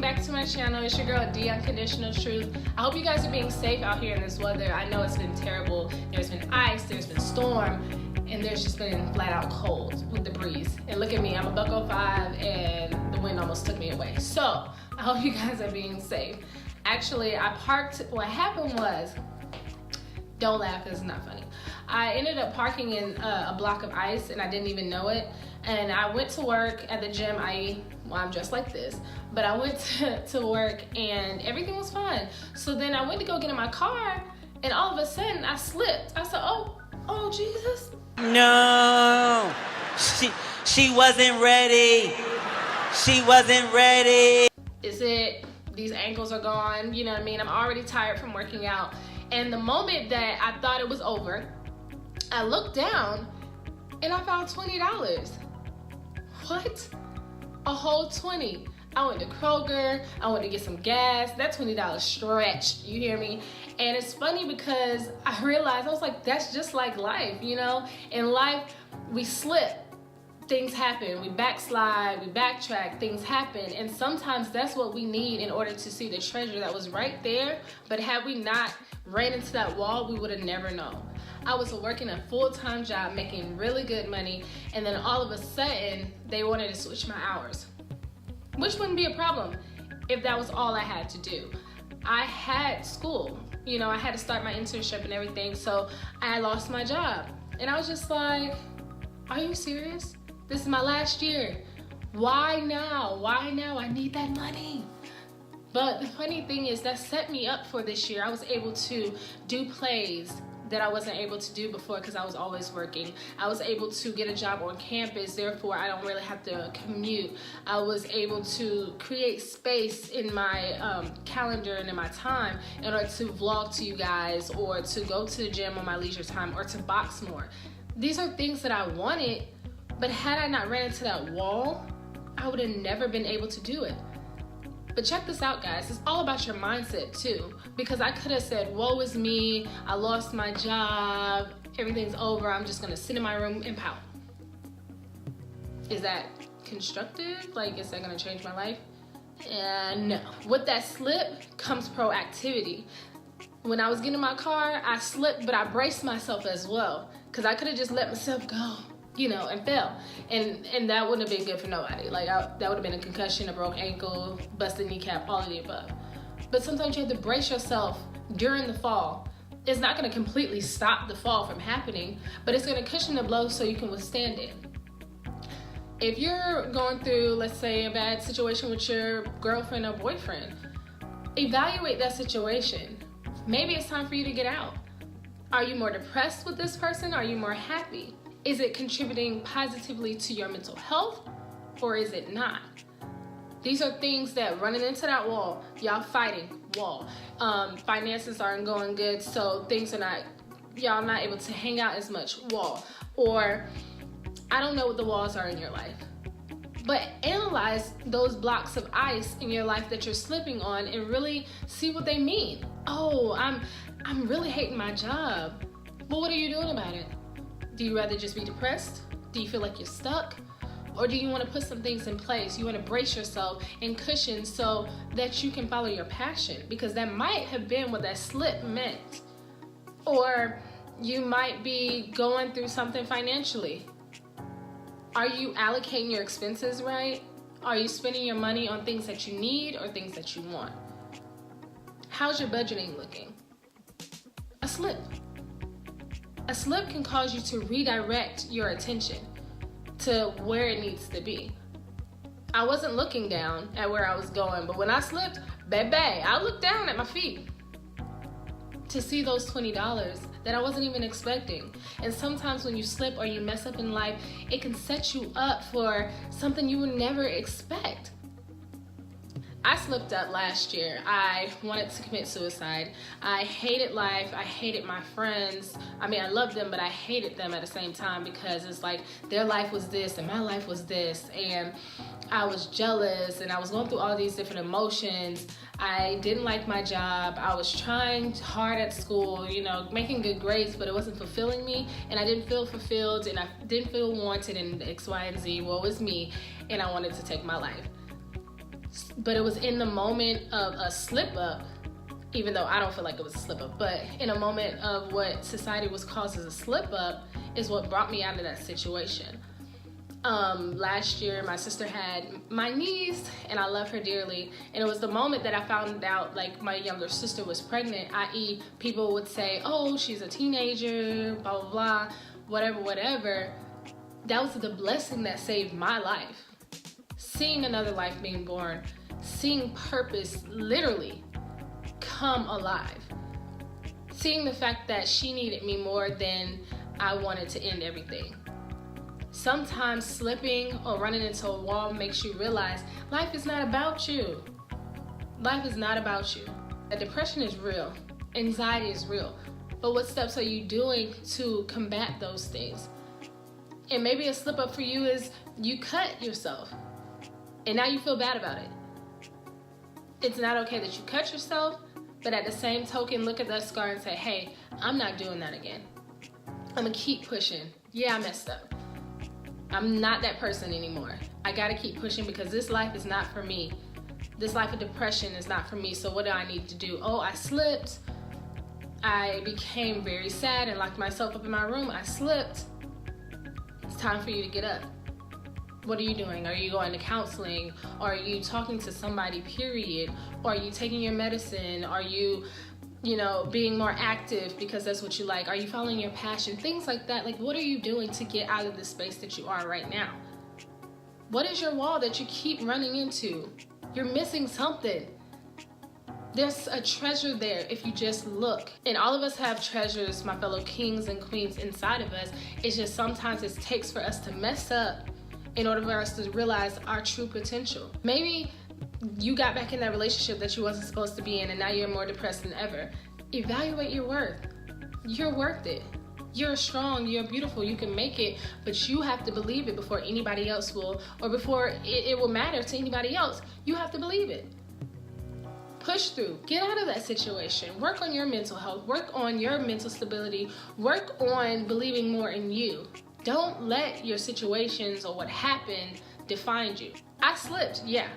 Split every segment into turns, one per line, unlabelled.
back to my channel. It's your girl D Unconditional Truth. I hope you guys are being safe out here in this weather. I know it's been terrible. There's been ice, there's been storm, and there's just been flat out cold with the breeze. And look at me, I'm a $1.05 and the wind almost took me away. So I hope you guys are being safe. Actually, I parked, what happened was, don't laugh because it's not funny. I ended up parking in a block of ice and I didn't even know it. And I went to work at the gym. I'm dressed like this, but I went to work and everything was fine. So then I went to go get in my car and all of a sudden I slipped. I said, oh Jesus.
No, she wasn't ready. She wasn't ready.
Is it these ankles are gone? You know what I mean? I'm already tired from working out. And the moment that I thought it was over, I looked down and I found $20. What? A whole 20. I went to Kroger, I went to get some gas. That $20 stretched, you hear me? And it's funny because I realized, I was like, that's just like life, you know? In life, we slip, things happen, we backslide, we backtrack, things happen. And sometimes that's what we need in order to see the treasure that was right there. But had we not ran into that wall, we would have never known. I was working a full-time job, making really good money, and then all of a sudden, they wanted to switch my hours, which wouldn't be a problem if that was all I had to do. I had school, you know, I had to start my internship and everything, so I lost my job. And I was just like, are you serious? This is my last year. Why now? Why now? I need that money. But the funny thing is that set me up for this year. I was able to do plays that I wasn't able to do before because I was always working. I was able to get a job on campus, therefore I don't really have to commute. I was able to create space in my calendar and in my time in order to vlog to you guys, or to go to the gym on my leisure time, or to box more. These are things that I wanted, but had I not ran into that wall, I would have never been able to do it. But check this out, guys. It's all about your mindset too, because I could have said, woe is me, I lost my job, everything's over, I'm just gonna sit in my room and pout. Is that constructive? Like, is that gonna change my life? No. With that slip comes proactivity. When I was getting in my car, I slipped, but I braced myself as well, because I could have just let myself go, you know, and fell. And that wouldn't have been good for nobody. Like, that would have been a concussion, a broke ankle, busted kneecap, all of the above. But sometimes you have to brace yourself during the fall. It's not gonna completely stop the fall from happening, but it's gonna cushion the blow so you can withstand it. If you're going through, let's say, a bad situation with your girlfriend or boyfriend, evaluate that situation. Maybe it's time for you to get out. Are you more depressed with this person? Are you more happy? Is it contributing positively to your mental health, or is it not? These are things that running into that wall, y'all fighting, wall. Finances aren't going good, so things are y'all not able to hang out as much, wall. Or, I don't know what the walls are in your life. But analyze those blocks of ice in your life that you're slipping on and really see what they mean. Oh, I'm really hating my job. Well, what are you doing about it? Do you rather just be depressed? Do you feel like you're stuck? Or do you want to put some things in place? You want to brace yourself and cushion so that you can follow your passion, because that might have been what that slip meant. Or you might be going through something financially. Are you allocating your expenses right? Are you spending your money on things that you need or things that you want? How's your budgeting looking? A slip. A slip can cause you to redirect your attention to where it needs to be. I wasn't looking down at where I was going, but when I slipped, baby, I looked down at my feet to see those $20 that I wasn't even expecting. And sometimes when you slip or you mess up in life, it can set you up for something you would never expect. I slipped up last year. I wanted to commit suicide. I hated life. I hated my friends. I mean, I loved them, but I hated them at the same time, because it's like their life was this and my life was this. And I was jealous and I was going through all these different emotions. I didn't like my job. I was trying hard at school, you know, making good grades, but it wasn't fulfilling me. And I didn't feel fulfilled and I didn't feel wanted in X, Y, and Z. Woe is me. And I wanted to take my life. But it was in the moment of a slip up, even though I don't feel like it was a slip up, but in a moment of what society was caused as a slip up is what brought me out of that situation. Last year, my sister had my niece, and I love her dearly. And it was the moment that I found out, like, my younger sister was pregnant, i.e. people would say, oh, she's a teenager, blah, blah, blah, whatever. That was the blessing that saved my life. Seeing another life being born, seeing purpose literally come alive. Seeing the fact that she needed me more than I wanted to end everything. Sometimes slipping or running into a wall makes you realize life is not about you. Life is not about you. Depression is real. Anxiety is real. But what steps are you doing to combat those things? And maybe a slip up for you is you cut yourself. And now you feel bad about it. It's not okay that you cut yourself, but at the same token, look at that scar and say, hey, I'm not doing that again. I'm gonna keep pushing. Yeah, I messed up. I'm not that person anymore. I gotta keep pushing because this life is not for me. This life of depression is not for me. So what do I need to do? Oh, I slipped. I became very sad and locked myself up in my room. I slipped. It's time for you to get up. What are you doing? Are you going to counseling? Are you talking to somebody, period? Or are you taking your medicine? Are you being more active because that's what you like? Are you following your passion? Things like that. Like, what are you doing to get out of the space that you are right now? What is your wall that you keep running into? You're missing something. There's a treasure there if you just look. And all of us have treasures, my fellow kings and queens, inside of us. It's just sometimes it takes for us to mess up in order for us to realize our true potential. Maybe you got back in that relationship that you wasn't supposed to be in and now you're more depressed than ever. Evaluate your worth. You're worth it. You're strong, you're beautiful, you can make it, but you have to believe it before anybody else will, or before it will matter to anybody else. You have to believe it. Push through, get out of that situation, work on your mental health, work on your mental stability, work on believing more in you. Don't let your situations or what happened define you. I slipped, yeah.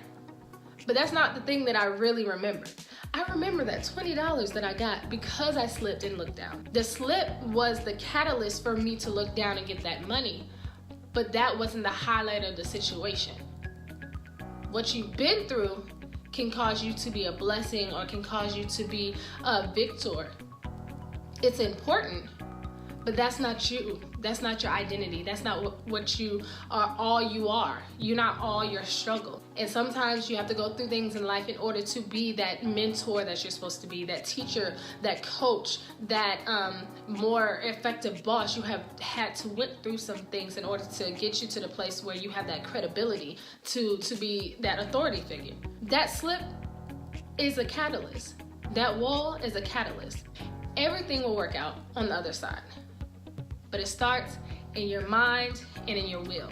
But that's not the thing that I really remember. I remember that $20 that I got because I slipped and looked down. The slip was the catalyst for me to look down and get that money, but that wasn't the highlight of the situation. What you've been through can cause you to be a blessing or can cause you to be a victor. It's important, but that's not you. That's not your identity. That's not what you are, all you are. You're not all your struggle. And sometimes you have to go through things in life in order to be that mentor that you're supposed to be, that teacher, that coach, that more effective boss. You have had to went through some things in order to get you to the place where you have that credibility to be that authority figure. That slip is a catalyst. That wall is a catalyst. Everything will work out on the other side. But it starts in your mind and in your will.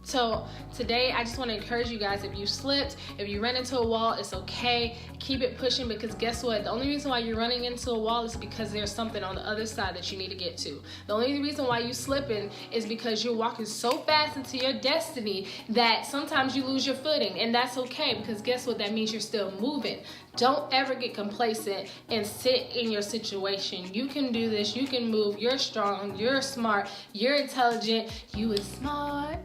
So today, I just want to encourage you guys, if you slipped, if you ran into a wall, it's okay. Keep it pushing, because guess what? The only reason why you're running into a wall is because there's something on the other side that you need to get to. The only reason why you're slipping is because you're walking so fast into your destiny that sometimes you lose your footing, and that's okay, because guess what? That means you're still moving. Don't ever get complacent and sit in your situation. You can do this. You can move. You're strong. You're smart. You're intelligent. You is smart.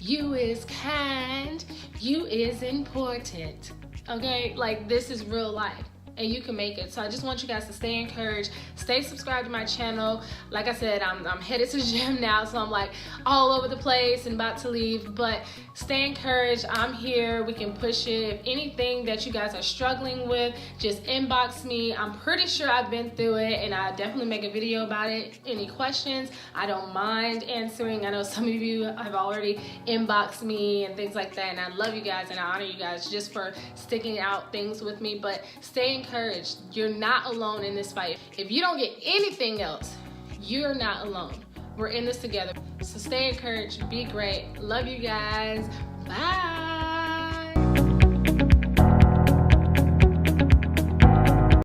You is kind. You is important. Okay? Like, this is real life. And you can make it. So I just want you guys to stay encouraged. Stay subscribed to my channel. Like I said, I'm headed to the gym now, so I'm like all over the place and about to leave. But stay encouraged. I'm here. We can push it. If anything that you guys are struggling with, just inbox me. I'm pretty sure I've been through it, and I'll definitely make a video about it. Any questions, I don't mind answering. I know some of you have already inboxed me and things like that, and I love you guys and I honor you guys just for sticking out things with me. But stay encouraged. You're not alone in this fight. If you don't get anything else, you're not alone. We're in this together. So stay encouraged. Be great. Love you guys. Bye.